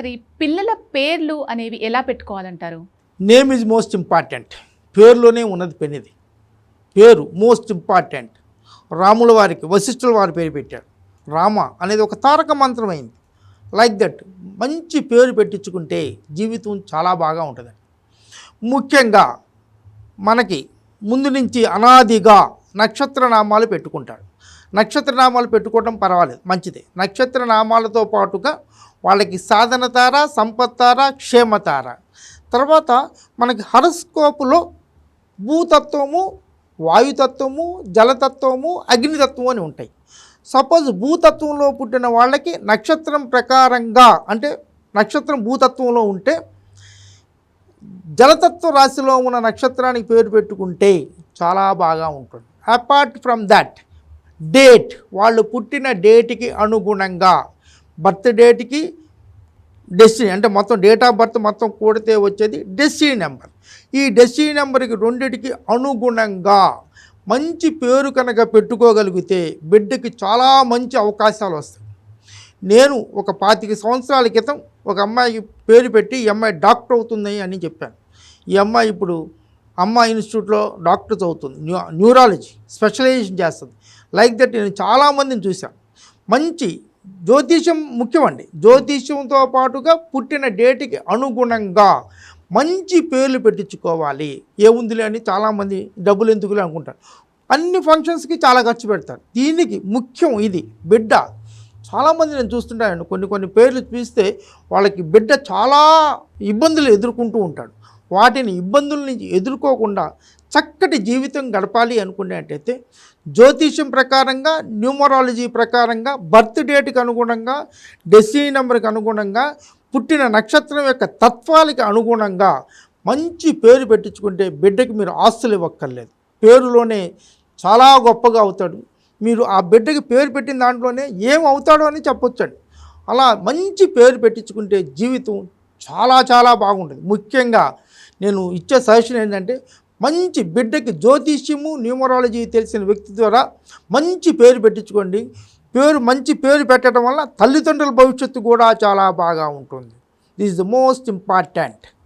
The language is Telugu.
సరే ఈ పిల్లల పేర్లు అనేవి ఎలా పెట్టుకోవాలంటారు? Name is most important. పేరులోనే ఉన్నది పెనిది. పేరు మోస్ట్ ఇంపార్టెంట్. రాముల వారికి వశిష్ఠుల వారి పేరు పెట్టారు. రామ అనేది ఒక తారక మంత్రమైంది. లైక్ దట్ మంచి పేరు పెట్టించుకుంటే జీవితం చాలా బాగా ఉంటుంది. ముఖ్యంగా మనకి ముందు నుంచి అనాదిగా నక్షత్రనామాలు పెట్టుకుంటాడు. నక్షత్రనామాలు పెట్టుకోవడం పర్వాలేదు, మంచిదే. నక్షత్రనామాలతో పాటుగా వాళ్ళకి సాధన తార, సంపత్తార, క్షేమతార. తర్వాత మనకి హరస్కోపులో భూతత్వము, వాయుతత్వము, జలతత్వము, అగ్నితత్వం అని ఉంటాయి. సపోజ్ భూతత్వంలో పుట్టిన వాళ్ళకి నక్షత్రం ప్రకారంగా, అంటే నక్షత్రం భూతత్వంలో ఉంటే జలతత్వ రాశిలో ఉన్న నక్షత్రానికి పేరు పెట్టుకుంటే చాలా బాగా ఉంటుంది. అపార్ట్ ఫ్రమ్ దట్, డేట్, వాళ్ళు పుట్టిన డేట్కి అనుగుణంగా, బర్త్ డేట్కి డెస్టినీ, అంటే మొత్తం డేట్ ఆఫ్ బర్త్ మొత్తం కూడితే వచ్చేది డెస్టినీ నెంబర్. ఈ డెస్టినీ నెంబర్కి రెండిటికి అనుగుణంగా మంచి పేరు కనుక పెట్టుకోగలిగితే బిడ్డకి చాలా మంచి అవకాశాలు వస్తాయి. నేను ఒక 25 సంవత్సరాల క్రితం ఒక అమ్మాయికి పేరు పెట్టి ఈ అమ్మాయి డాక్టర్ అవుతుంది అని చెప్పాను. ఈ అమ్మాయి ఇప్పుడు అమ్మ ఇన్స్టిట్యూట్లో డాక్టర్ చదువుతుంది, న్యూరాలజీ స్పెషలైజేషన్ చేస్తుంది. లైక్ దట్ నేను చాలామందిని చూశాను. మంచి జ్యోతిష్యం ముఖ్యమండి. జ్యోతిష్యంతో పాటుగా పుట్టిన డేట్కి అనుగుణంగా మంచి పేర్లు పెట్టించుకోవాలి. ఏముందిలే అని చాలామంది డబ్బులు ఎందుకులే అనుకుంటారు. అన్ని ఫంక్షన్స్కి చాలా ఖర్చు పెడతారు. దీనికి ముఖ్యం ఇది బిడ్డ. చాలామంది నేను చూస్తుంటాను, కొన్ని పేర్లు చూస్తే వాళ్ళకి బిడ్డ చాలా ఇబ్బందులు ఎదుర్కొంటూ ఉంటాడు. వాటిని ఇబ్బందుల నుంచి ఎదుర్కోకుండా చక్కటి జీవితం గడపాలి అనుకునేటైతే జ్యోతిష్యం ప్రకారంగా, న్యూమరాలజీ ప్రకారంగా, బర్త్ డేట్కి అనుగుణంగా, డెస్టినీ నెంబర్కి అనుగుణంగా, పుట్టిన నక్షత్రం యొక్క తత్వాలకి అనుగుణంగా మంచి పేరు పెట్టించుకుంటే బిడ్డకి మీరు ఆస్తులు ఇవ్వక్కర్లేదు. పేరులోనే చాలా గొప్పగా అవుతాడు. మీరు ఆ బిడ్డకి పేరు పెట్టిన దాంట్లోనే ఏం అవుతాడో అని చెప్పొచ్చండి. అలా మంచి పేరు పెట్టించుకుంటే జీవితం చాలా చాలా బాగుంటుంది. ముఖ్యంగా నేను ఇచ్చే సజెషన్ ఏంటంటే, మంచి బిడ్డకి జ్యోతిష్యము, న్యూమరాలజీ తెలిసిన వ్యక్తి ద్వారా మంచి పేరు పెట్టించుకోండి. మంచి పేరు పెట్టడం వల్ల తల్లిదండ్రుల భవిష్యత్తు కూడా చాలా బాగా ఉంటుంది. This is the most important.